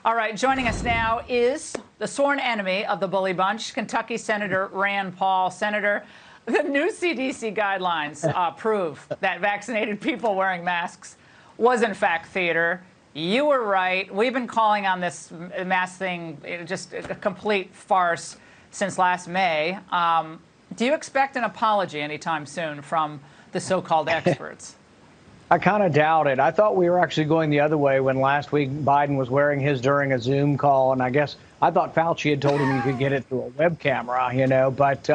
All right, joining us now is the sworn enemy of the bully bunch, Kentucky Senator Rand Paul. Senator, the new CDC guidelines prove that vaccinated people wearing masks was in fact theater. You were right. We've been calling on this mask thing just a complete farce since last May. Do you expect an apology anytime soon from the so-called experts? I kind of doubt it. I thought we were actually going the other way when last week Biden was wearing his during a Zoom call. And I guess I thought Fauci had told him you could get it through a web camera, you know. But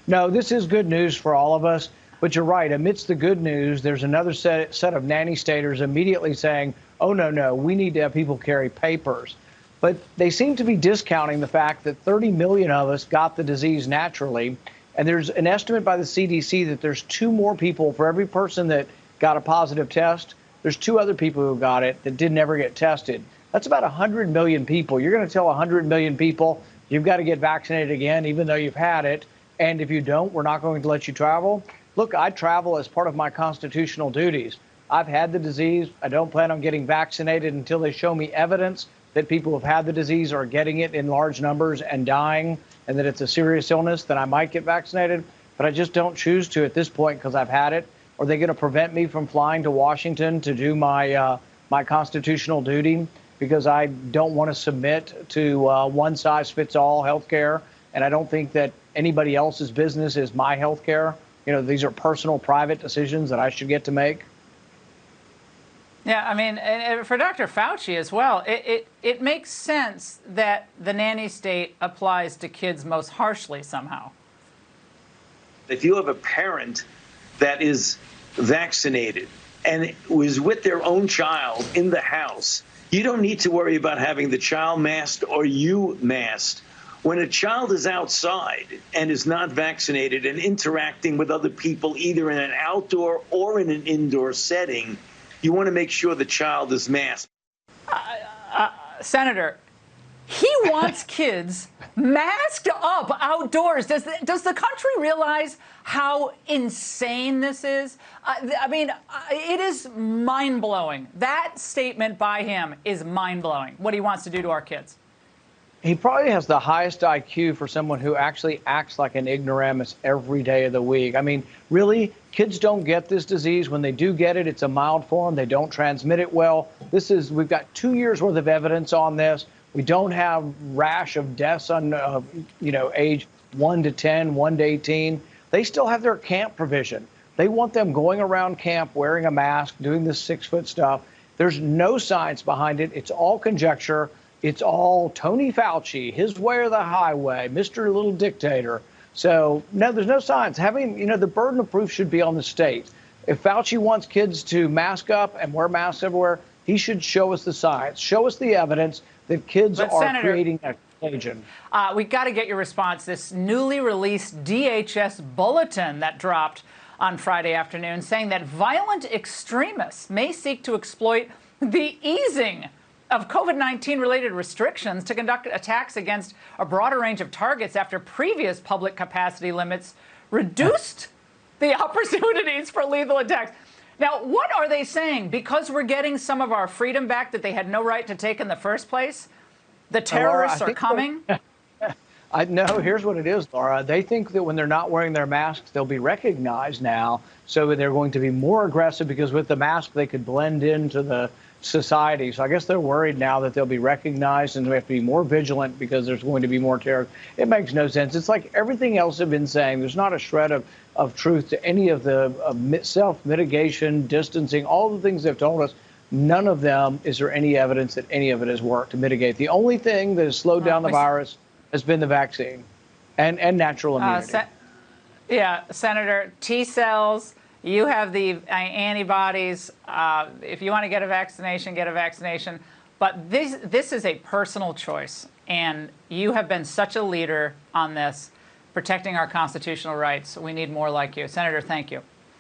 no, this is good news for all of us. But you're right. Amidst the good news, there's another set of nanny staters immediately saying, oh, no, we need to have people carry papers. But they seem to be discounting the fact that 30 million of us got the disease naturally. And there's an estimate by the CDC that there's 2 more people for every person that got a positive test. There's 2 other people who got it that didn't ever get tested. That's about 100 million people. You're going to tell 100 million people you've got to get vaccinated again, even though you've had it. And if you don't, we're not going to let you travel. Look, I travel as part of my constitutional duties. I've had the disease. I don't plan on getting vaccinated until they show me evidence that people who've had the disease are getting it in large numbers and dying, and that it's a serious illness. Then I might get vaccinated. But I just don't choose to at this point because I've had it. Are they going to prevent me from flying to Washington to do my my constitutional duty because I don't want to submit to one-size-fits-all health care? And I don't think that anybody else's business is my health care. You know, these are personal, private decisions that I should get to make. Yeah, I mean, and for Dr. Fauci as well, it makes sense that the nanny state applies to kids most harshly somehow. If you have a parent that is vaccinated and was with their own child in the house, you don't need to worry about having the child masked or you masked. When a child is outside and is not vaccinated and interacting with other people, either in an outdoor or in an indoor setting, you want to make sure the child is masked. Senator, he wants kids masked up outdoors. Does the country realize how insane this is? I mean, it is mind-blowing. That statement by him is mind-blowing, what he wants to do to our kids. He probably has the highest IQ for someone who actually acts like an ignoramus every day of the week. I mean, really, kids don't get this disease. When they do get it, it's a mild form. They don't transmit it well. We've got 2 years worth of evidence on this. We don't have rash of deaths on, age 1 to 10, 1 to 18. They still have their camp provision. They want them going around camp wearing a mask, doing this 6-foot stuff. There's no science behind it. It's all conjecture. It's all Tony Fauci, his way or the highway, Mr. Little Dictator. So, no, there's no science. The burden of proof should be on the state. If Fauci wants kids to mask up and wear masks everywhere, he should show us the science, show us the evidence that kids are Senator, creating a contagion. We've got to get your response. This newly released DHS bulletin that dropped on Friday afternoon saying that violent extremists may seek to exploit the easing of COVID-19 related restrictions to conduct attacks against a broader range of targets after previous public capacity limits reduced the opportunities for lethal attacks. Now, what are they saying? Because we're getting some of our freedom back that they had no right to take in the first place? The terrorists are coming? No, here's what it is, Laura. They think that when they're not wearing their masks, they'll be recognized now. So they're going to be more aggressive because with the mask, they could blend into the society. So I guess they're worried now that they'll be recognized and we have to be more vigilant because there's going to be more terror. It makes no sense. It's like everything else I've been saying. There's not a shred of truth to any of the self-mitigation, distancing, all the things they've told us. None of them is there any evidence that any of it has worked to mitigate. The only thing that has slowed down the virus has been the vaccine and natural immunity. Senator, T cells. You have the antibodies. If you want to get a vaccination, get a vaccination. But this is a personal choice. And you have been such a leader on this, protecting our constitutional rights. We need more like you. Senator, thank you.